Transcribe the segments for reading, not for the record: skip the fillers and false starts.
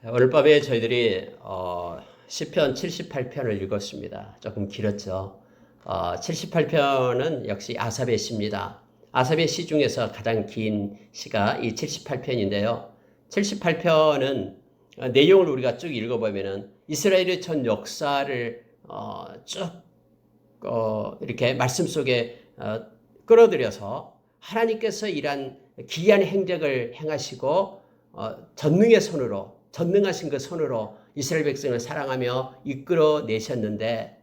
오늘 밤에 저희들이 시편 78편을 읽었습니다. 조금 길었죠. 78편은 역시 아삽의 시입니다. 아삽의 시 중에서 가장 긴 시가 이 78편인데요. 78편은 내용을 우리가 쭉 읽어보면은 이스라엘의 전 역사를 쭉 이렇게 말씀 속에 끌어들여서 하나님께서 이러한 기이한 행적을 행하시고 전능의 손으로 전능하신 그 손으로 이스라엘 백성을 사랑하며 이끌어내셨는데,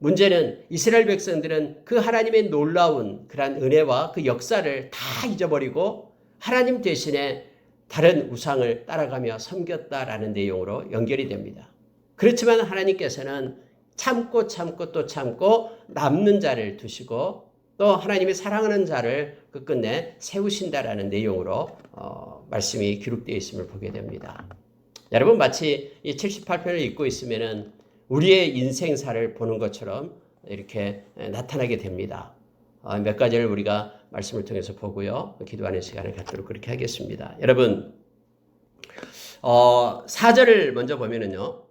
문제는 이스라엘 백성들은 그 하나님의 놀라운 그러한 은혜와 그 역사를 다 잊어버리고 하나님 대신에 다른 우상을 따라가며 섬겼다라는 내용으로 연결이 됩니다. 그렇지만 하나님께서는 참고 또 참고 남는 자를 두시고 또 하나님이 사랑하는 자를 끝끝내 세우신다라는 내용으로 말씀이 기록되어 있음을 보게 됩니다. 여러분, 마치 이 78편을 읽고 있으면은 우리의 인생사를 보는 것처럼 이렇게 나타나게 됩니다. 몇 가지를 우리가 말씀을 통해서 보고요, 기도하는 시간을 갖도록 그렇게 하겠습니다. 여러분, 4절을 먼저 보면은요,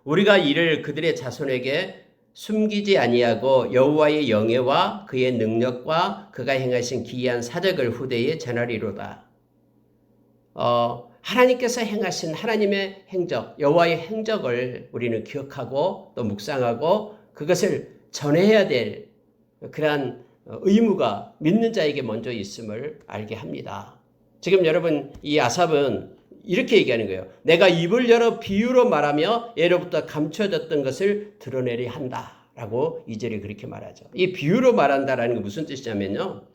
우리가 이를 그들의 자손에게 숨기지 아니하고 여호와의 영예와 그의 능력과 그가 행하신 기이한 사적을 후대에 전하리로다. 하나님께서 행하신 하나님의 행적, 여호와의 행적을 우리는 기억하고 또 묵상하고 그것을 전해야 될 그러한 의무가 믿는 자에게 먼저 있음을 알게 합니다. 지금 여러분, 이 아삽은 이렇게 얘기하는 거예요. 내가 입을 열어 비유로 말하며 예로부터 감춰졌던 것을 드러내려 한다 라고 2절에 그렇게 말하죠. 이 비유로 말한다라는 게 무슨 뜻이냐면요,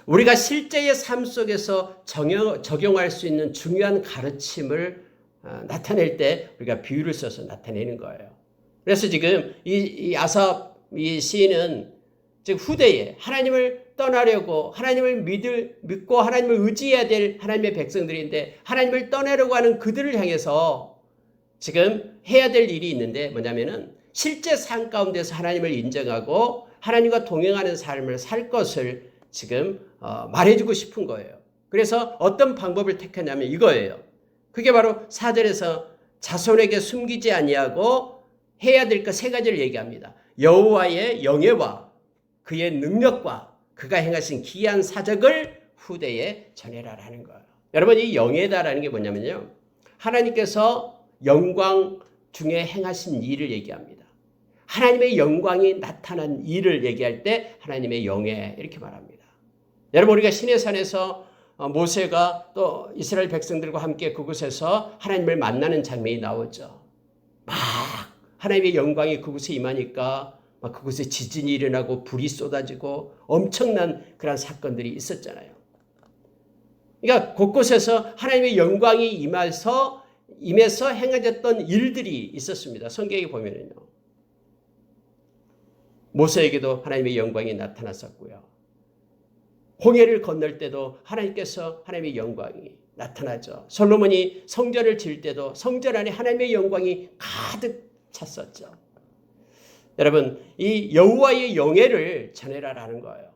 우리가 실제의 삶 속에서 적용할 수 있는 중요한 가르침을 나타낼 때 우리가 비유를 써서 나타내는 거예요. 그래서 지금 이 아삽 이 시인은 즉 후대에 하나님을 떠나려고 하나님을 믿고 하나님을 의지해야 될 하나님의 백성들인데 하나님을 떠나려고 하는 그들을 향해서 지금 해야 될 일이 있는데, 뭐냐면은 실제 삶 가운데서 하나님을 인정하고 하나님과 동행하는 삶을 살 것을 지금 말해주고 싶은 거예요. 그래서 어떤 방법을 택했냐면 이거예요. 그게 바로 4절에서 자손에게 숨기지 아니하고 해야 될 것 3가지를 얘기합니다. 여호와의 영예와 그의 능력과 그가 행하신 기이한 사적을 후대에 전해라라는 거예요. 여러분, 이 영예다라는 게 뭐냐면요, 하나님께서 영광 중에 행하신 일을 얘기합니다. 하나님의 영광이 나타난 일을 얘기할 때 하나님의 영예 이렇게 말합니다. 여러분, 우리가 시내산에서 모세가 또 이스라엘 백성들과 함께 그곳에서 하나님을 만나는 장면이 나오죠. 막 하나님의 영광이 그곳에 임하니까 막 그곳에 지진이 일어나고 불이 쏟아지고 엄청난 그런 사건들이 있었잖아요. 그러니까 곳곳에서 하나님의 영광이 임해서 행해졌던 일들이 있었습니다. 성경에 보면은요, 모세에게도 하나님의 영광이 나타났었고요. 홍해를 건널 때도 하나님께서 하나님의 영광이 나타나죠. 솔로몬이 성전을 지을 때도 성전 안에 하나님의 영광이 가득 찼었죠. 여러분, 이 여호와의 영예를 전해라라는 거예요.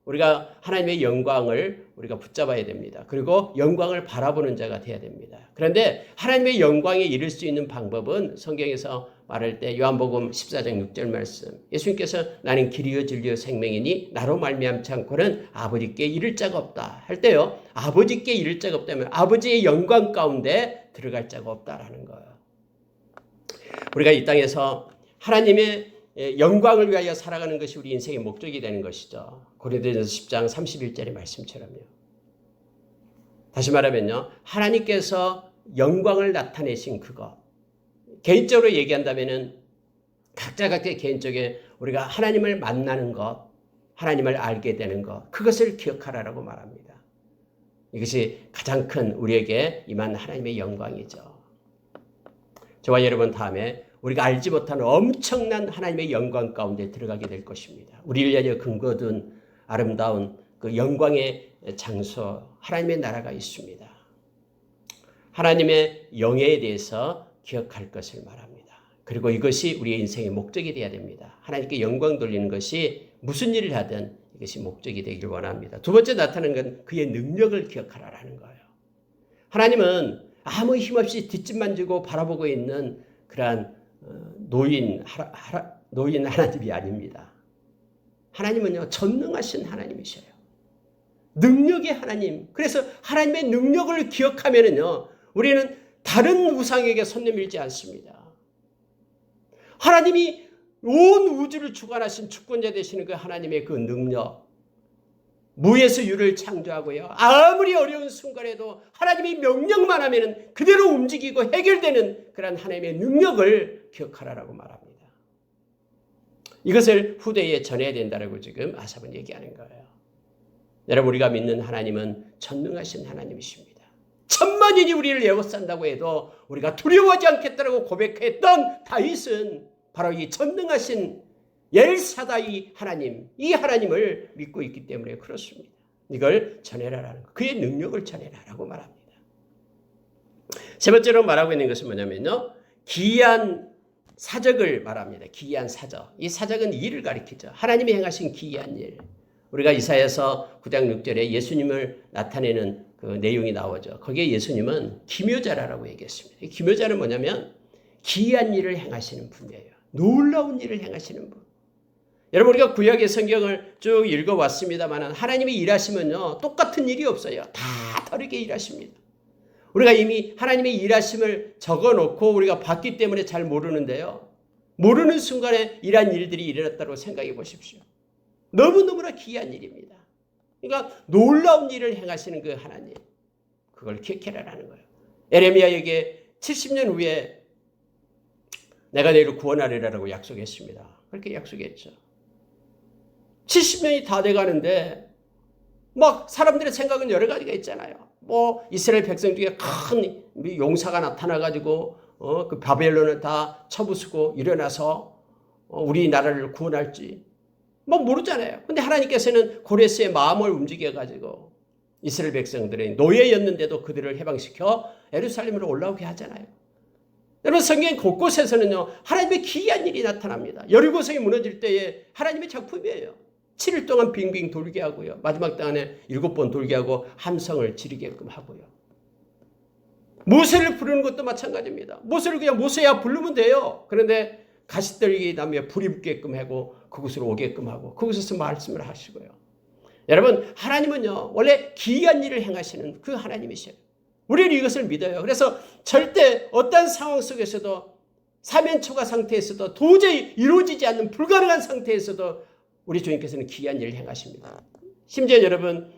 우리가 하나님의 영광을 우리가 붙잡아야 됩니다. 그리고 영광을 바라보는 자가 되어야 됩니다. 그런데 하나님의 영광에 이를 수 있는 방법은 성경에서 말할 때 요한복음 14장 6절 말씀, 예수님께서 나는 길이요 진리요 생명이니 나로 말미암지 않고는 아버지께 이를 자가 없다 할 때요, 아버지께 이를 자가 없다면 아버지의 영광 가운데 들어갈 자가 없다라는 거예요. 우리가 이 땅에서 하나님의 영광을 위하여 살아가는 것이 우리 인생의 목적이 되는 것이죠. 고린도전서 10장 31절의 말씀처럼요. 다시 말하면요, 하나님께서 영광을 나타내신 그것, 개인적으로 얘기한다면은 각자 개인적에 우리가 하나님을 만나는 것, 하나님을 알게 되는 것, 그것을 기억하라고 말합니다. 이것이 가장 큰 우리에게 임한 하나님의 영광이죠. 저와 여러분, 다음에 우리가 알지 못하는 엄청난 하나님의 영광 가운데 들어가게 될 것입니다. 우리를 위하여 근거둔 아름다운 그 영광의 장소, 하나님의 나라가 있습니다. 하나님의 영예에 대해서 기억할 것을 말합니다. 그리고 이것이 우리의 인생의 목적이 되어야 됩니다. 하나님께 영광 돌리는 것이 무슨 일을 하든 이것이 목적이 되기를 원합니다. 두 번째 나타나는 건 그의 능력을 기억하라라는 거예요. 하나님은 아무 힘없이 뒷짐만 지고 바라보고 있는 그러한 노인 하나님이 아닙니다. 하나님은요, 전능하신 하나님이셔요. 능력의 하나님. 그래서 하나님의 능력을 기억하면은요, 우리는 다른 우상에게 손 내밀지 않습니다. 하나님이 온 우주를 주관하신 주권자 되시는 그 하나님의 그 능력, 무에서 유를 창조하고요, 아무리 어려운 순간에도 하나님이 명령만 하면 그대로 움직이고 해결되는 그런 하나님의 능력을 기억하라고 말합니다. 이것을 후대에 전해야 된다고 지금 아삽은 얘기하는 거예요. 여러분, 우리가 믿는 하나님은 전능하신 하나님이십니다. 천만인이 우리를 에워싼다고 해도 우리가 두려워하지 않겠다고 고백했던 다윗은 바로 이 전능하신 엘사다이 하나님, 이 하나님을 믿고 있기 때문에 그렇습니다. 이걸 전해라라는 것, 그의 능력을 전해라라고 말합니다. 세 번째로 말하고 있는 것은 뭐냐면요, 기이한 사적을 말합니다. 기이한 사적. 이 사적은 일을 가리키죠. 하나님이 행하신 기이한 일. 우리가 이사야서 9장 6절에 예수님을 나타내는 그 내용이 나오죠. 거기에 예수님은 기묘자라고 얘기했습니다. 이 기묘자는 뭐냐면 기이한 일을 행하시는 분이에요. 놀라운 일을 행하시는 분. 여러분, 우리가 구약의 성경을 쭉 읽어왔습니다만 하나님이 일하시면요, 똑같은 일이 없어요. 다 다르게 일하십니다. 우리가 이미 하나님의 일하심을 적어놓고 우리가 봤기 때문에 잘 모르는데요, 모르는 순간에 이러한 일들이 일어났다고 생각해 보십시오. 너무너무나 기이한 일입니다. 그러니까 놀라운 일을 행하시는 그 하나님, 그걸 기억해라라는 거예요. 에레미야에게 70년 후에 내가 너희를 구원하리라고 약속했습니다. 그렇게 약속했죠. 70년이 다 돼가는데 막 사람들의 생각은 여러 가지가 있잖아요. 뭐 이스라엘 백성 중에 큰 용사가 나타나가지고 그 바벨론을 다 쳐부수고 일어나서 우리나라를 구원할지 뭐 모르잖아요. 근데 하나님께서는 고레스의 마음을 움직여가지고 이스라엘 백성들의 노예였는데도 그들을 해방시켜 예루살렘으로 올라오게 하잖아요. 여러분, 성경 곳곳에서는요, 하나님의 기이한 일이 나타납니다. 여리고성이 무너질 때에 하나님의 작품이에요. 7일 동안 빙빙 돌게 하고요, 마지막 땅에 7번 돌게 하고 함성을 지르게끔 하고요. 모세를 부르는 것도 마찬가지입니다. 모세를 그냥 모세야 부르면 돼요. 그런데 가시떨기 나무에 불이 붙게끔 하고 그곳으로 오게끔 하고 그곳에서 말씀을 하시고요. 여러분, 하나님은요, 원래 기이한 일을 행하시는 그 하나님이셔요. 우리는 이것을 믿어요. 그래서 절대 어떤 상황 속에서도, 사면초가 상태에서도, 도저히 이루어지지 않는 불가능한 상태에서도 우리 주님께서는 기이한 일을 행하십니다. 심지어 여러분,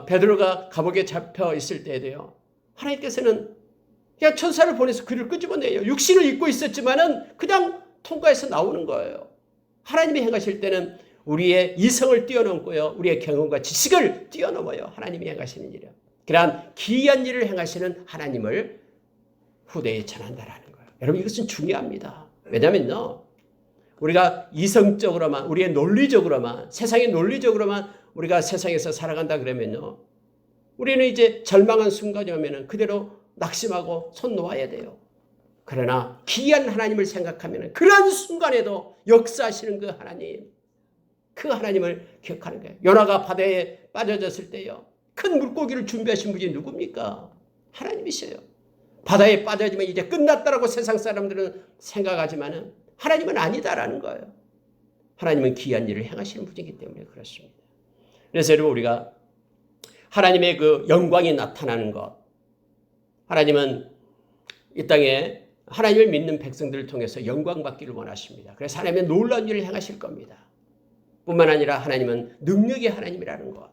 베드로가 감옥에 잡혀 있을 때에도요, 하나님께서는 그냥 천사를 보내서 그를 끄집어내요. 육신을 입고 있었지만은 그냥 통과해서 나오는 거예요. 하나님이 행하실 때는 우리의 이성을 뛰어넘고요, 우리의 경험과 지식을 뛰어넘어요. 하나님이 행하시는 일이요. 그러한 기이한 일을 행하시는 하나님을 후대에 전한다라는 거예요. 여러분, 이것은 중요합니다. 왜냐면요, 우리가 이성적으로만, 우리의 논리적으로만, 세상의 논리적으로만 우리가 세상에서 살아간다 그러면요, 우리는 이제 절망한 순간이 오면은 그대로 낙심하고 손 놓아야 돼요. 그러나 기이한 하나님을 생각하면 그러한 순간에도 역사하시는 그 하나님, 그 하나님을 기억하는 거예요. 요나가 바다에 빠져졌을 때요, 큰 물고기를 준비하신 분이 누굽니까? 하나님이셔요. 바다에 빠져지면 이제 끝났다라고 세상 사람들은 생각하지만은 하나님은 아니다라는 거예요. 하나님은 기이한 일을 행하시는 분이기 때문에 그렇습니다. 그래서 여러분, 우리가 하나님의 그 영광이 나타나는 것, 하나님은 이 땅에 하나님을 믿는 백성들을 통해서 영광 받기를 원하십니다. 그래서 하나님의 놀라운 일을 행하실 겁니다. 뿐만 아니라 하나님은 능력의 하나님이라는 것,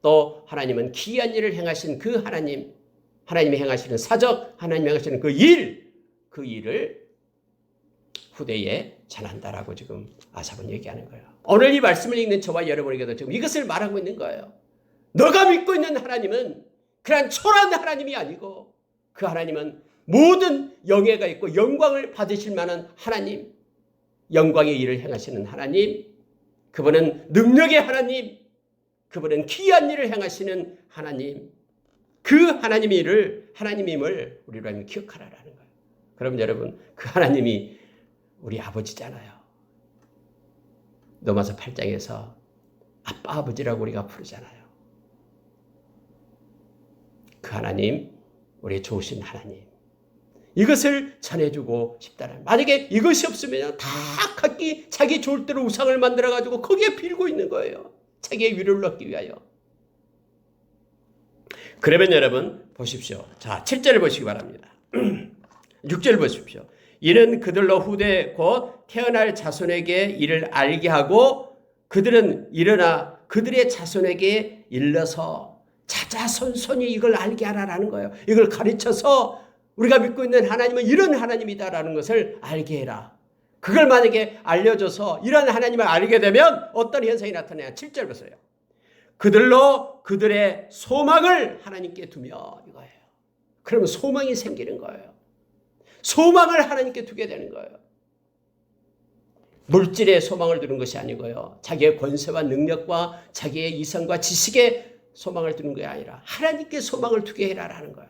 또 하나님은 기이한 일을 행하신 그 하나님, 하나님이 행하시는 사적, 하나님이 행하시는 그 일을 후대에 전한다라고 지금 아삽은 얘기하는 거예요. 오늘 이 말씀을 읽는 저와 여러분에게도 지금 이것을 말하고 있는 거예요. 너가 믿고 있는 하나님은 그런 초라한 하나님이 아니고, 그 하나님은 모든 영예가 있고 영광을 받으실 만한 하나님, 영광의 일을 행하시는 하나님, 그분은 능력의 하나님, 그분은 기이한 일을 행하시는 하나님, 그 하나님의 일을, 하나님임을 우리로 기억하라라는 거예요. 그럼 여러분, 그 하나님이 우리 아버지잖아요. 로마서 8장에서 아빠 아버지라고 우리가 부르잖아요. 그 하나님, 우리 좋으신 하나님. 이것을 전해주고 싶다는. 만약에 이것이 없으면 다 각기 자기 좋을 대로 우상을 만들어가지고 거기에 빌고 있는 거예요. 자기의 위로를 얻기 위하여. 그러면 여러분 보십시오. 자, 7절을 보시기 바랍니다. 6절 보십시오. 이는 그들로 후대 곧 태어날 자손에게 이를 알게 하고 그들은 일어나 그들의 자손에게 일러서 자자손손이 이걸 알게 하라라는 거예요. 이걸 가르쳐서 우리가 믿고 있는 하나님은 이런 하나님이다라는 것을 알게 해라. 그걸 만약에 알려줘서 이런 하나님을 알게 되면 어떤 현상이 나타나냐. 7절 보세요. 그들로 그들의 소망을 하나님께 두며 이거예요. 그러면 소망이 생기는 거예요. 소망을 하나님께 두게 되는 거예요. 물질에 소망을 두는 것이 아니고요. 자기의 권세와 능력과 자기의 이성과 지식에 소망을 두는 것이 아니라 하나님께 소망을 두게 해라라는 거예요.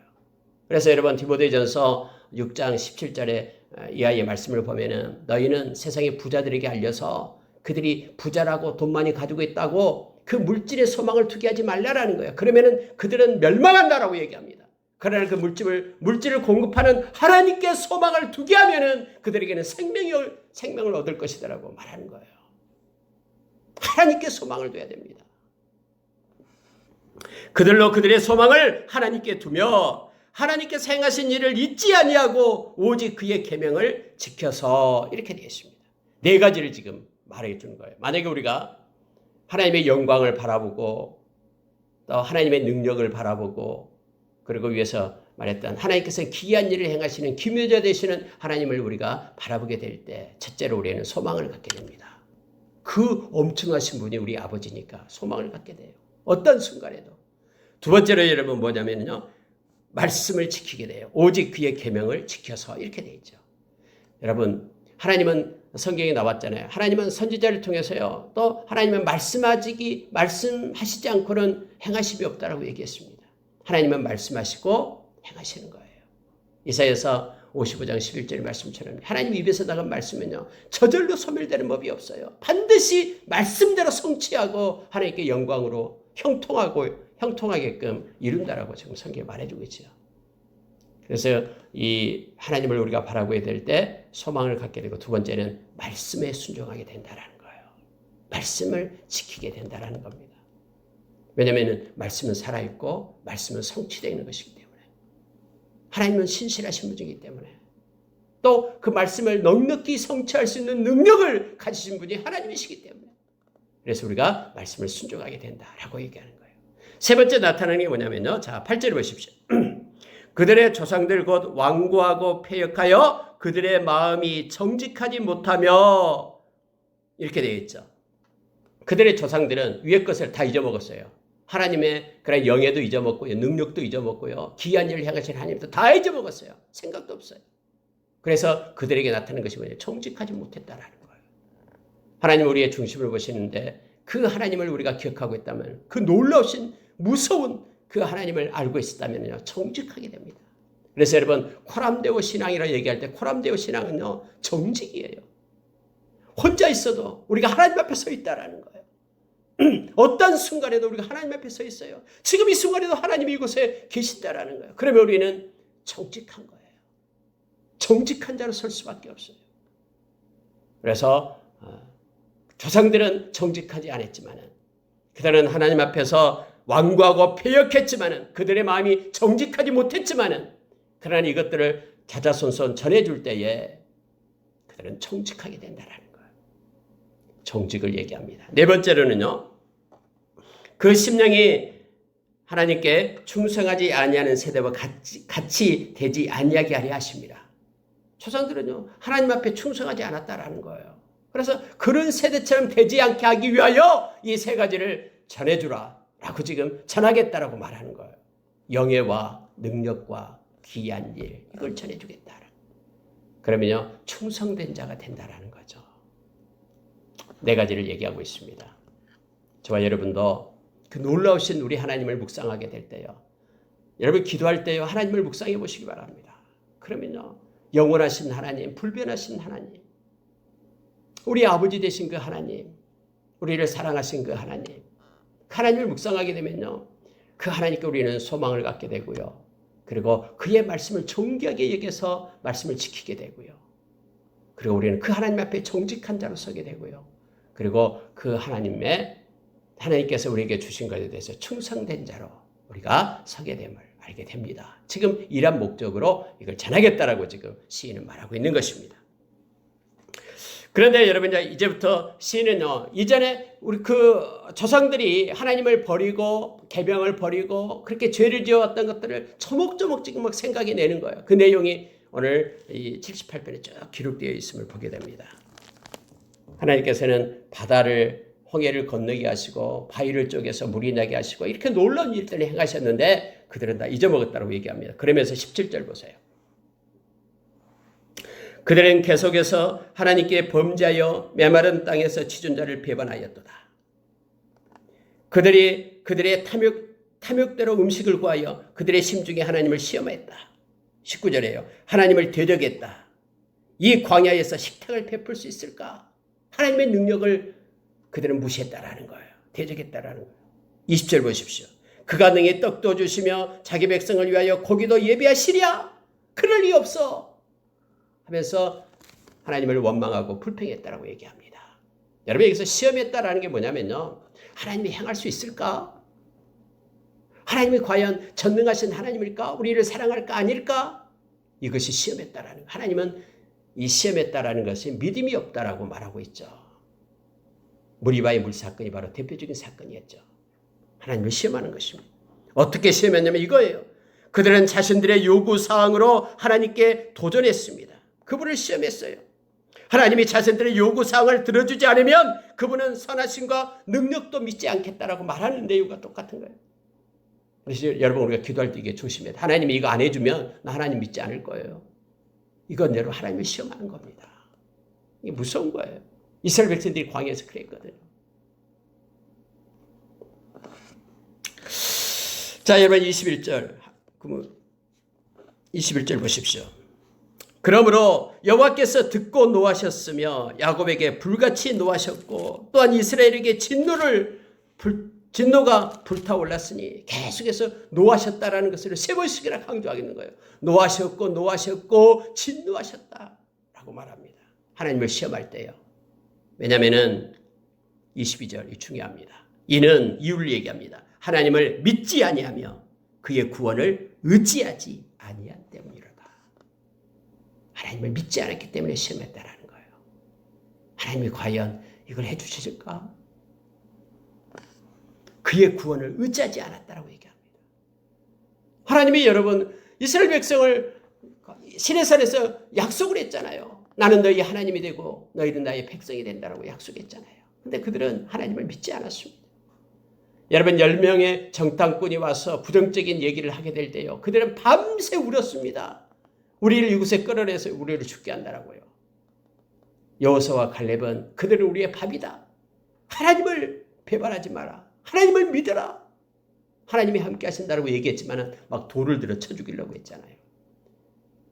그래서 여러분 디모데전서 6장 17절에 이 아이의 말씀을 보면은 너희는 세상의 부자들에게 알려서 그들이 부자라고 돈 많이 가지고 있다고 그 물질에 소망을 두게 하지 말라라는 거예요. 그러면은 그들은 멸망한다라고 얘기합니다. 그러나 그 물질을 공급하는 하나님께 소망을 두게 하면은 그들에게는 생명을 얻을 것이다라고 말하는 거예요. 하나님께 소망을 둬야 됩니다. 그들로 그들의 소망을 하나님께 두며 하나님께서 행하신 일을 잊지 아니하고 오직 그의 계명을 지켜서 이렇게 되어 있습니다. 네 가지를 지금 말해 주는 거예요. 만약에 우리가 하나님의 영광을 바라보고 또 하나님의 능력을 바라보고 그리고 위에서 말했던 하나님께서 기이한 일을 행하시는 기묘자 되시는 하나님을 우리가 바라보게 될 때 첫째로 우리는 소망을 갖게 됩니다. 그 엄청하신 분이 우리 아버지니까 소망을 갖게 돼요. 어떤 순간에도. 두 번째로 여러분 뭐냐면요. 말씀을 지키게 돼요. 오직 그의 계명을 지켜서 이렇게 돼 있죠. 여러분 하나님은 성경에 나왔잖아요. 하나님은 선지자를 통해서요. 또 하나님은 말씀하시지 않고는 행하심이 없다라고 얘기했습니다. 하나님은 말씀하시고 행하시는 거예요. 이사야서 55장 11절 말씀처럼 하나님 입에서 나간 말씀은요. 저절로 소멸되는 법이 없어요. 반드시 말씀대로 성취하고 하나님께 영광으로 형통하게끔 이룬다라고 지금 성경에 말해주고 있죠. 그래서 이 하나님을 우리가 바라보게 될 때 소망을 갖게 되고 두 번째는 말씀에 순종하게 된다라는 거예요. 말씀을 지키게 된다라는 겁니다. 왜냐하면 말씀은 살아있고 말씀은 성취되어 있는 것이기 때문에 하나님은 신실하신 분이기 때문에 또 그 말씀을 넉넉히 성취할 수 있는 능력을 가지신 분이 하나님이시기 때문에 그래서 우리가 말씀을 순종하게 된다라고 얘기하는 거예요. 세 번째 나타나는 게 뭐냐면요. 자, 8절을 보십시오. 그들의 조상들 곧 완고하고 패역하여 그들의 마음이 정직하지 못하며 이렇게 되어 있죠. 그들의 조상들은 위의 것을 다 잊어먹었어요. 하나님의 그런 영예도 잊어먹고요. 능력도 잊어먹고요. 기이한 일을 향하신 하나님도 다 잊어먹었어요. 생각도 없어요. 그래서 그들에게 나타나는 것이 뭐냐면 정직하지 못했다라는 거예요. 하나님 우리의 중심을 보시는데 그 하나님을 우리가 기억하고 있다면 그 놀라우신 무서운 그 하나님을 알고 있었다면요. 정직하게 됩니다. 그래서 여러분 코람데오 신앙이라 얘기할 때 코람데오 신앙은요. 정직이에요. 혼자 있어도 우리가 하나님 앞에 서 있다라는 거예요. 어떤 순간에도 우리가 하나님 앞에 서 있어요. 지금 이 순간에도 하나님이 이곳에 계신다라는 거예요. 그러면 우리는 정직한 거예요. 정직한 자로 설 수밖에 없어요. 그래서 조상들은 정직하지 않았지만은 그들은 하나님 앞에서 완고하고 패역했지만은 그들의 마음이 정직하지 못했지만은 그러나 이것들을 자자손손 전해줄 때에 그들은 정직하게 된다라는 거예요. 정직을 얘기합니다. 네 번째로는요. 그 심령이 하나님께 충성하지 아니하는 세대와 같이 되지 아니하게 하려 하십니다. 조상들은요. 하나님 앞에 충성하지 않았다라는 거예요. 그래서 그런 세대처럼 되지 않게 하기 위하여 이 세 가지를 전해주라 라고 지금 전하겠다라고 말하는 거예요. 영예와 능력과 귀한 일 이걸 전해주겠다. 그러면요. 충성된 자가 된다라는 거죠. 네 가지를 얘기하고 있습니다. 저와 여러분도 그 놀라우신 우리 하나님을 묵상하게 될 때요. 여러분 기도할 때요. 하나님을 묵상해 보시기 바랍니다. 그러면요. 영원하신 하나님, 불변하신 하나님, 우리 아버지 되신 그 하나님, 우리를 사랑하신 그 하나님을 묵상하게 되면요. 그 하나님께 우리는 소망을 갖게 되고요. 그리고 그의 말씀을 존귀하게 여겨서 말씀을 지키게 되고요. 그리고 우리는 그 하나님 앞에 정직한 자로 서게 되고요. 그리고 그 하나님께서 우리에게 주신 것에 대해서 충성된 자로 우리가 서게 됨을 알게 됩니다. 지금 이런 목적으로 이걸 전하겠다라고 지금 시인은 말하고 있는 것입니다. 그런데 여러분, 이제부터 시인은요, 이전에 우리 그 조상들이 하나님을 버리고 계명을 버리고 그렇게 죄를 지어왔던 것들을 조목조목 지금 막 생각해 내는 거예요. 그 내용이 오늘 이 78편에 쭉 기록되어 있음을 보게 됩니다. 하나님께서는 바다를 홍해를 건너게 하시고 바위를 쪼개서 물이 나게 하시고 이렇게 놀라운 일들을 행하셨는데 그들은 다 잊어먹었다고 얘기합니다. 그러면서 17절 보세요. 그들은 계속해서 하나님께 범죄하여 메마른 땅에서 지존자를 배반하였도다. 그들의 탐욕대로 음식을 구하여 그들의 심중에 하나님을 시험했다. 19절에요. 하나님을 대적했다. 이 광야에서 식탁을 베풀 수 있을까? 하나님의 능력을 그들은 무시했다라는 거예요. 대적했다라는 거예요. 20절 보십시오. 그가 능히 떡도 주시며 자기 백성을 위하여 고기도 예비하시랴? 그럴 리 없어. 하면서 하나님을 원망하고 불평했다라고 얘기합니다. 여러분, 여기서 시험했다라는 게 뭐냐면요, 하나님이 행할 수 있을까? 하나님이 과연 전능하신 하나님일까? 우리를 사랑할까? 아닐까? 이것이 시험했다라는 거예요. 하나님은 이 시험했다라는 것이 믿음이 없다라고 말하고 있죠. 무리바의 물 사건이 바로 대표적인 사건이었죠. 하나님을 시험하는 것입니다. 어떻게 시험했냐면 이거예요. 그들은 자신들의 요구사항으로 하나님께 도전했습니다. 그분을 시험했어요. 하나님이 자신들의 요구사항을 들어주지 않으면 그분은 선하심과 능력도 믿지 않겠다라고 말하는 내용과 똑같은 거예요. 그래서 여러분, 우리가 기도할 때 이게 조심해야 돼. 하나님이 이거 안 해주면 나 하나님 믿지 않을 거예요. 이건 여러분 하나님을 시험하는 겁니다. 이게 무서운 거예요. 이스라엘 백성들이 광야에서 그랬거든요. 자, 여러분 21절 보십시오. 그러므로 여호와께서 듣고 노하셨으며 야곱에게 불같이 노하셨고 또한 이스라엘에게 진노가 불타올랐으니 계속해서 노하셨다라는 것을 세 번씩이나 강조하겠는 거예요. 노하셨고 진노하셨다라고 말합니다. 하나님을 시험할 때요. 왜냐하면은 22절이 중요합니다. 이는 이유를 얘기합니다. 하나님을 믿지 아니하며 그의 구원을 의지하지 아니한 때문이로다. 하나님을 믿지 않았기 때문에 시험했다라는 거예요. 하나님이 과연 이걸 해주실까? 그의 구원을 의지하지 않았다라고 얘기합니다. 하나님이 여러분 이스라엘 백성을 시내산에서 약속을 했잖아요. 나는 너희 하나님이 되고 너희는 나의 백성이 된다라고 약속했잖아요. 근데 그들은 하나님을 믿지 않았습니다. 여러분 10명의 정탐꾼이 와서 부정적인 얘기를 하게 될 때요. 그들은 밤새 울었습니다. 우리를 이곳에 끌어내서 우리를 죽게 한다라고요. 여호수아와 갈렙은 그들은 우리의 밥이다. 하나님을 배반하지 마라. 하나님을 믿어라. 하나님이 함께 하신다라고 얘기했지만 막 돌을 들어 쳐 죽이려고 했잖아요.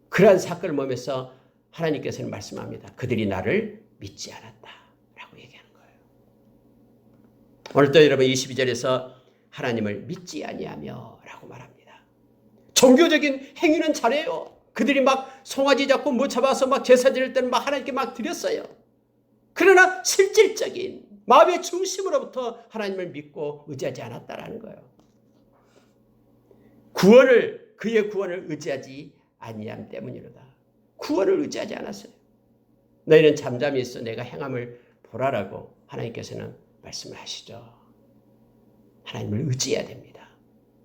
그러한 사건을 보면서 하나님께서는 말씀합니다. 그들이 나를 믿지 않았다라고 얘기하는 거예요. 오늘도 여러분 22절에서 하나님을 믿지 아니하며 라고 말합니다. 종교적인 행위는 잘해요. 그들이 막 송아지 잡고 뭐 잡아서 막 제사 드릴 때는 막 하나님께 막 드렸어요. 그러나 실질적인 마음의 중심으로부터 하나님을 믿고 의지하지 않았다라는 거예요. 그의 구원을 의지하지 아니함 때문이로다. 구원을 의지하지 않았어요. 너희는 잠잠히 있어 내가 행함을 보라라고 하나님께서는 말씀을 하시죠. 하나님을 의지해야 됩니다.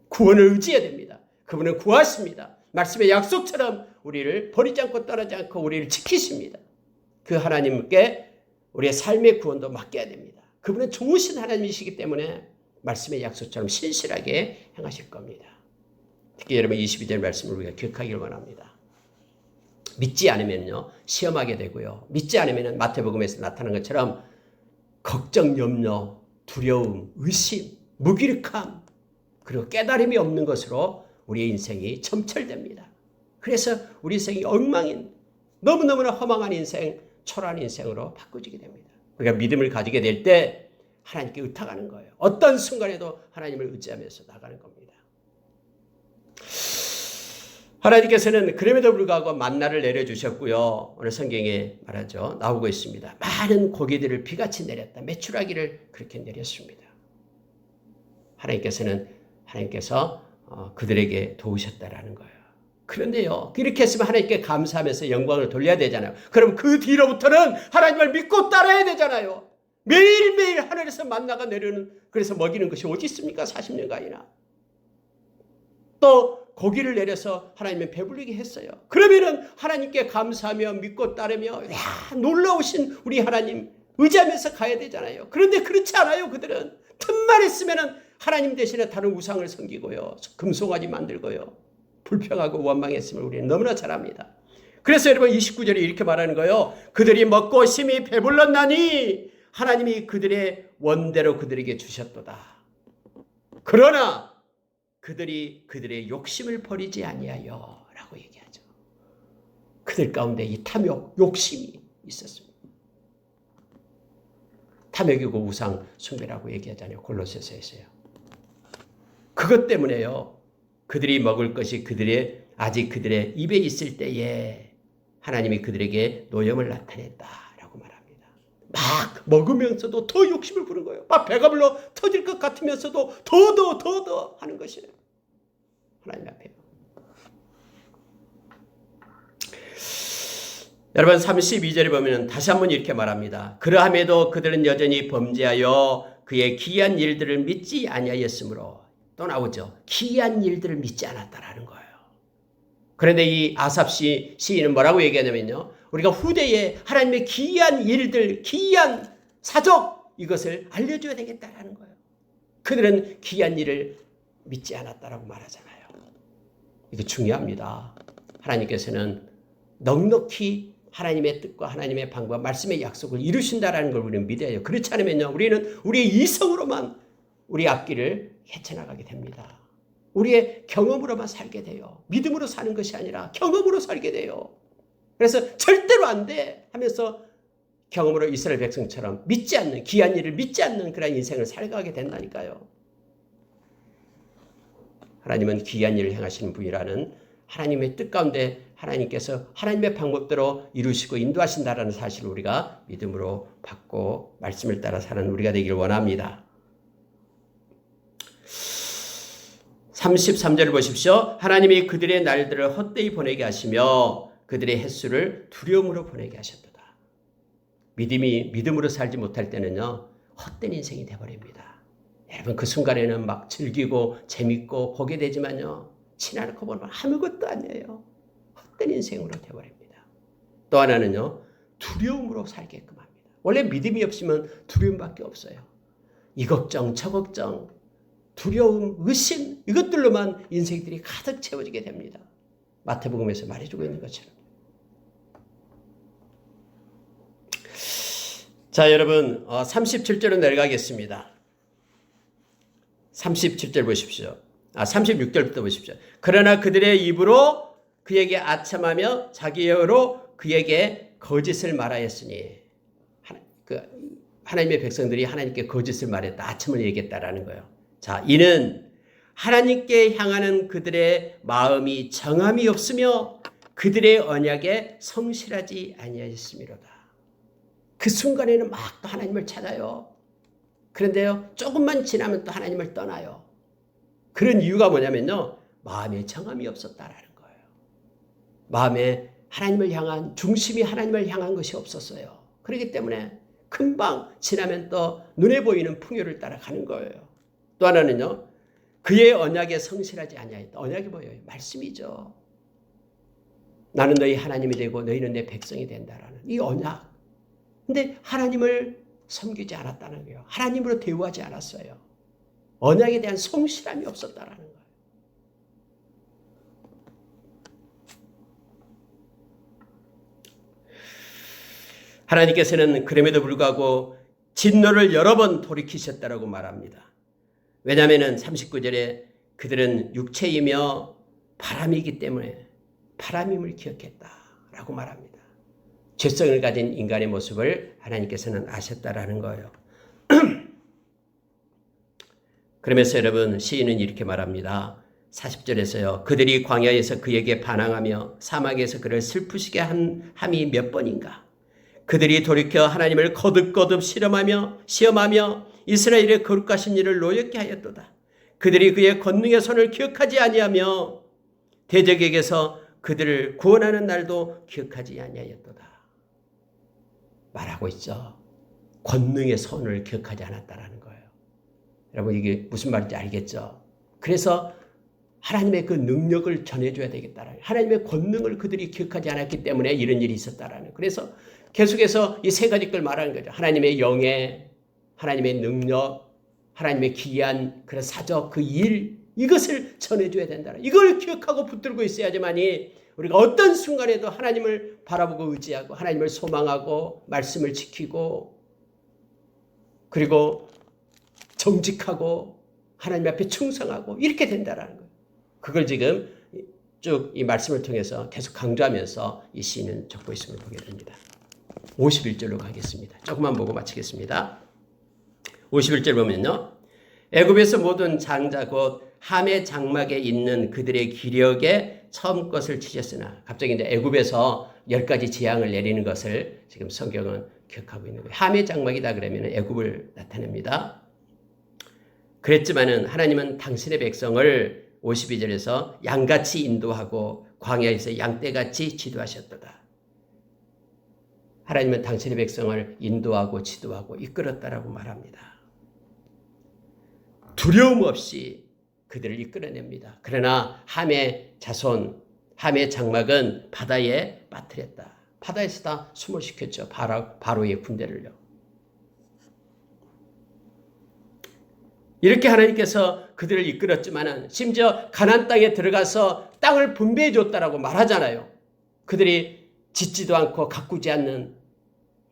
구원을 의지해야 됩니다. 그분은 구하십니다. 말씀의 약속처럼 우리를 버리지 않고 떠나지 않고 우리를 지키십니다. 그 하나님께 우리의 삶의 구원도 맡겨야 됩니다. 그분은 좋으신 하나님이시기 때문에 말씀의 약속처럼 신실하게 행하실 겁니다. 특히 여러분 22절 말씀을 우리가 기억하기를 원합니다. 믿지 않으면요 시험하게 되고요. 믿지 않으면 마태복음에서 나타난 것처럼 걱정, 염려, 두려움, 의심, 무기력함 그리고 깨달음이 없는 것으로 우리의 인생이 점철됩니다. 그래서 우리 인생이 엉망인 너무너무나 허망한 인생, 초라한 인생으로 바꿔지게 됩니다. 우리가 믿음을 가지게 될 때 하나님께 의탁하는 거예요. 어떤 순간에도 하나님을 의지하면서 나가는 겁니다. 하나님께서는 그럼에도 불구하고 만나를 내려주셨고요. 오늘 성경에 말하죠. 나오고 있습니다. 많은 고기들을 비같이 내렸다. 메추라기를 그렇게 내렸습니다. 하나님께서 그들에게 도우셨다라는 거예요. 그런데요, 이렇게 했으면 하나님께 감사하면서 영광을 돌려야 되잖아요. 그럼 그 뒤로부터는 하나님을 믿고 따라야 되잖아요. 매일매일 하늘에서 만나가 내려오는, 그래서 먹이는 것이 어디 있습니까? 40년간이나. 또 고기를 내려서 하나님을 배부르게 했어요. 그러면은 하나님께 감사하며 믿고 따르며 놀라우신 우리 하나님 의지하면서 가야 되잖아요. 그런데 그렇지 않아요. 그들은 틈만 있으면은 하나님 대신에 다른 우상을 섬기고요. 금송아지 만들고요. 불평하고 원망했음을 우리는 너무나 잘 압니다. 그래서 여러분 29절에 이렇게 말하는 거예요. 그들이 먹고 심히 배불렀나니 하나님이 그들의 원대로 그들에게 주셨도다. 그러나 그들이 그들의 욕심을 버리지 아니하여 라고 얘기하죠. 그들 가운데 이 탐욕, 욕심이 있었습니다. 탐욕이고 우상 숭배라고 얘기하잖아요. 골로새서에서요. 그것 때문에요. 그들이 먹을 것이 아직 그들의 입에 있을 때에 하나님이 그들에게 노염을 나타냈다라고 말합니다. 막 먹으면서도 더 욕심을 부른 거예요. 막 배가 불러 터질 것 같으면서도 더 하는 것이에요. 하나님 앞에요. 여러분 32절에 보면 다시 한번 이렇게 말합니다. 그러함에도 그들은 여전히 범죄하여 그의 기이한 일들을 믿지 아니하였으므로, 또 나오죠. 기이한 일들을 믿지 않았다라는 거예요. 그런데 이 아삽 시인은 뭐라고 얘기하냐면요. 우리가 후대에 하나님의 기이한 일들, 기이한 사적, 이것을 알려줘야 되겠다라는 거예요. 그들은 기이한 일을 믿지 않았다라고 말하잖아요. 이게 중요합니다. 하나님께서는 넉넉히 하나님의 뜻과 하나님의 방법, 말씀의 약속을 이루신다라는 걸 우리는 믿어야 해요. 그렇지 않으면요, 우리는 우리의 이성으로만 우리 앞길을 헤쳐나가게 됩니다. 우리의 경험으로만 살게 돼요. 믿음으로 사는 것이 아니라 경험으로 살게 돼요. 그래서 절대로 안 돼 하면서 경험으로 이스라엘 백성처럼 믿지 않는, 귀한 일을 믿지 않는 그런 인생을 살아가게 된다니까요. 하나님은 귀한 일을 행하시는 분이라는 하나님의 뜻 가운데 하나님께서 하나님의 방법대로 이루시고 인도하신다라는 사실을 우리가 믿음으로 받고 말씀을 따라 사는 우리가 되기를 원합니다. 33절을 보십시오. 하나님이 그들의 날들을 헛되이 보내게 하시며 그들의 횟수를 두려움으로 보내게 하셨도다. 믿음으로 살지 못할 때는요, 헛된 인생이 되어버립니다. 여러분 그 순간에는 막 즐기고 재밌고 보게 되지만요, 지나놓고 보면 아무것도 아니에요. 헛된 인생으로 되어버립니다. 또 하나는요, 두려움으로 살게끔 합니다. 원래 믿음이 없으면 두려움밖에 없어요. 이 걱정 저 걱정, 두려움, 의심, 이것들로만 인생들이 가득 채워지게 됩니다. 마태복음에서 말해주고 있는 것처럼. 자, 여러분 37절로 내려가겠습니다. 37절 보십시오. 36절부터 보십시오. 그러나 그들의 입으로 그에게 아첨하며 자기여로 그에게 거짓을 말하였으니, 하나님의 백성들이 하나님께 거짓을 말했다, 아첨을 얘기했다라는 거예요. 자, 이는 하나님께 향하는 그들의 마음이 정함이 없으며 그들의 언약에 성실하지 아니하였음이로다. 그 순간에는 막 또 하나님을 찾아요. 그런데요, 조금만 지나면 또 하나님을 떠나요. 그런 이유가 뭐냐면요, 마음에 정함이 없었다라는 거예요. 마음에 하나님을 향한 중심이 하나님을 향한 것이 없었어요. 그렇기 때문에 금방 지나면 또 눈에 보이는 풍요를 따라가는 거예요. 또 하나는요, 그의 언약에 성실하지 아니하였다. 언약이 뭐예요? 말씀이죠. 나는 너희 하나님이 되고 너희는 내 백성이 된다라는 이 언약. 근데 하나님을 섬기지 않았다는 거예요. 하나님으로 대우하지 않았어요. 언약에 대한 성실함이 없었다라는 거예요. 하나님께서는 그럼에도 불구하고 진노를 여러 번 돌이키셨다라고 말합니다. 왜냐하면 39절에 그들은 육체이며 바람이기 때문에 바람임을 기억했다라고 말합니다. 죄성을 가진 인간의 모습을 하나님께서는 아셨다라는 거예요. 그러면서 여러분 시인은 이렇게 말합니다. 40절에서요. 그들이 광야에서 그에게 반항하며 사막에서 그를 슬프시게 함이 몇 번인가. 그들이 돌이켜 하나님을 거듭거듭 시험하며 이스라엘의 거룩하신 일을 노엽게 하였도다. 그들이 그의 권능의 손을 기억하지 아니하며 대적에게서 그들을 구원하는 날도 기억하지 아니하였도다. 말하고 있죠. 권능의 손을 기억하지 않았다라는 거예요. 여러분 이게 무슨 말인지 알겠죠? 그래서 하나님의 그 능력을 전해줘야 되겠다라는, 하나님의 권능을 그들이 기억하지 않았기 때문에 이런 일이 있었다라는. 그래서 계속해서 이 세 가지 걸 말하는 거죠. 하나님의 영예, 하나님의 능력, 하나님의 기이한 그런 사적 그 일, 이것을 전해줘야 된다는, 이걸 기억하고 붙들고 있어야지만이 우리가 어떤 순간에도 하나님을 바라보고 의지하고 하나님을 소망하고 말씀을 지키고 그리고 정직하고 하나님 앞에 충성하고 이렇게 된다라는 거예요. 그걸 지금 쭉 이 말씀을 통해서 계속 강조하면서 이 시인은 적고 있음을 보게 됩니다. 51절로 가겠습니다. 조금만 보고 마치겠습니다. 51절 보면요. 애굽에서 모든 장자 곧 함의 장막에 있는 그들의 기력에 처음 것을 치셨으나, 갑자기 이제 애굽에서 10가지 재앙을 내리는 것을 지금 성경은 기억하고 있는 거예요. 함의 장막이다 그러면 애굽을 나타냅니다. 그랬지만은 하나님은 당신의 백성을 52절에서 양같이 인도하고 광야에서 양떼같이 지도하셨도다. 하나님은 당신의 백성을 인도하고 지도하고 이끌었다라고 말합니다. 두려움 없이 그들을 이끌어냅니다. 그러나 함의 자손, 함의 장막은 바다에 빠뜨렸다. 바다에서 다 수몰시켰죠. 바로의 군대를요. 이렇게 하나님께서 그들을 이끌었지만은 심지어 가나안 땅에 들어가서 땅을 분배해 줬다라고 말하잖아요. 그들이 짓지도 않고 가꾸지 않는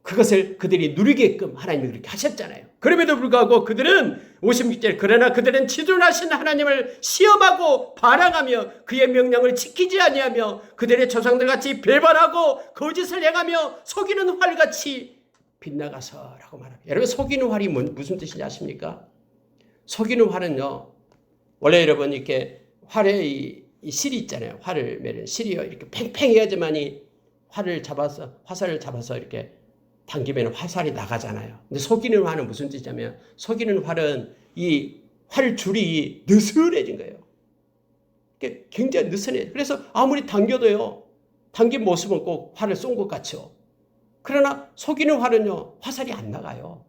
그것을 그들이 누리게끔 하나님이 그렇게 하셨잖아요. 그럼에도 불구하고 그들은 56절, 그러나 그들은 지존하신 하나님을 시험하고 반항하며 그의 명령을 지키지 아니하며 그들의 조상들같이 배반하고 거짓을 행하며 속이는 활같이 빗나가서라고 말합니다. 여러분 속이는 활이 무슨 뜻인지 아십니까? 속이는 활은요, 원래 여러분 이렇게 활의 이 실이 있잖아요. 활을 매는 실이요. 이렇게 팽팽해야지만이 화살을 잡아서 이렇게 당기면 화살이 나가잖아요. 근데 속이는 활은 무슨 뜻이냐면, 속이는 활은 이 활줄이 느슨해진 거예요. 굉장히 느슨해요. 그래서 아무리 당겨도요, 당긴 모습은 꼭 활을 쏜 것 같죠. 그러나 속이는 활은요, 화살이 안 나가요.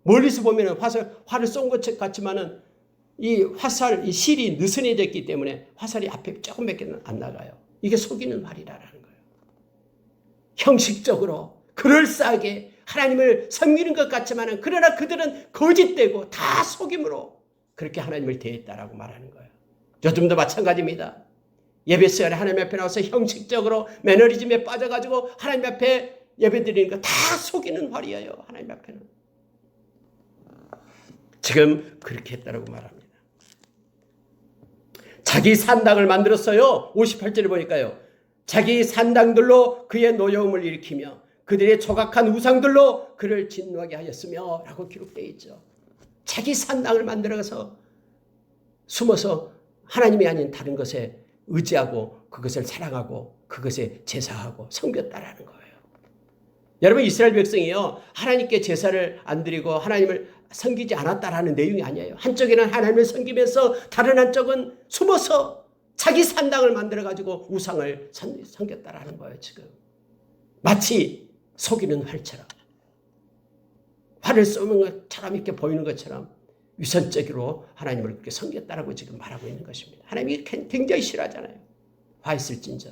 멀리서 보면 활을 쏜 것 같지만은 이 실이 느슨해졌기 때문에 화살이 앞에 조금밖에 안 나가요. 이게 속이는 활이라는 거예요. 형식적으로 그럴싸하게 하나님을 섬기는 것 같지만은 그러나 그들은 거짓되고 다 속임으로 그렇게 하나님을 대했다라고 말하는 거예요. 요즘도 마찬가지입니다. 예배 시간에 하나님 앞에 나와서 형식적으로 매너리즘에 빠져가지고 하나님 앞에 예배 드리는 거 다 속이는 활이에요. 하나님 앞에는. 지금 그렇게 했다라고 말합니다. 자기 산당을 만들었어요. 58절에 보니까요. 자기 산당들로 그의 노여움을 일으키며 그들의 조각한 우상들로 그를 진노하게 하였으며 라고 기록되어 있죠. 자기 산당을 만들어서 숨어서 하나님이 아닌 다른 것에 의지하고 그것을 사랑하고 그것에 제사하고 섬겼다라는 거예요. 여러분 이스라엘 백성이요, 하나님께 제사를 안 드리고 하나님을 섬기지 않았다라는 내용이 아니에요. 한쪽에는 하나님을 섬기면서 다른 한쪽은 숨어서 자기 산당을 만들어가지고 우상을 섬겼다라는 거예요. 지금 마치 속이는 활처럼, 활을 쏘는 것처럼 이렇게 보이는 것처럼 위선적으로 하나님을 그렇게 섬겼다라고 지금 말하고 있는 것입니다. 하나님이 굉장히 싫어하잖아요. 화 있을진저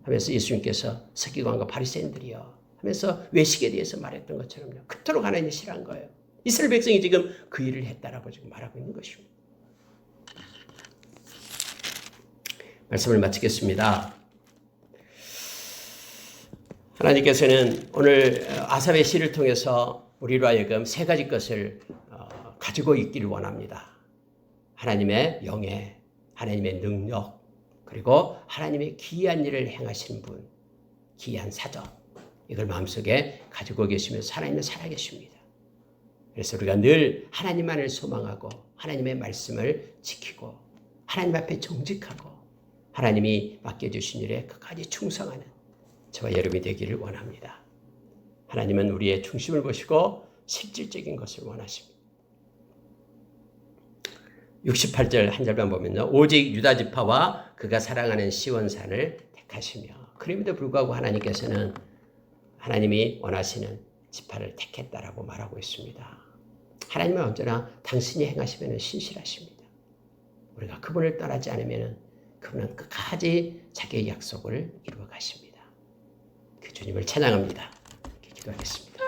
하면서 예수님께서 서기관과 바리새인들이요 하면서 외식에 대해서 말했던 것처럼요. 그토록 하나님이 싫어한 거예요. 이스라엘 백성이 지금 그 일을 했다라고 지금 말하고 있는 것입니다. 말씀을 마치겠습니다. 하나님께서는 오늘 아삽의 시를 통해서 우리로 하여금 세 가지 것을 가지고 있기를 원합니다. 하나님의 영예, 하나님의 능력, 그리고 하나님의 기이한 일을 행하시는 분, 기이한 사적, 이걸 마음속에 가지고 계시면서 하나님은 살아계십니다. 그래서 우리가 늘 하나님만을 소망하고 하나님의 말씀을 지키고 하나님 앞에 정직하고 하나님이 맡겨주신 일에 끝까지 충성하는 저와 여러분이 되기를 원합니다. 하나님은 우리의 중심을 보시고 실질적인 것을 원하십니다. 68절 한 절만 보면요. 오직 유다 지파와 그가 사랑하는 시온산을 택하시며, 그럼에도 불구하고 하나님께서는 하나님이 원하시는 지파를 택했다라고 말하고 있습니다. 하나님은 언제나 당신이 행하시면 신실하십니다. 우리가 그분을 떠나지 않으면 그분은 끝까지 자기의 약속을 이루어 가십니다. 그 주님을 찬양합니다. 기도하겠습니다.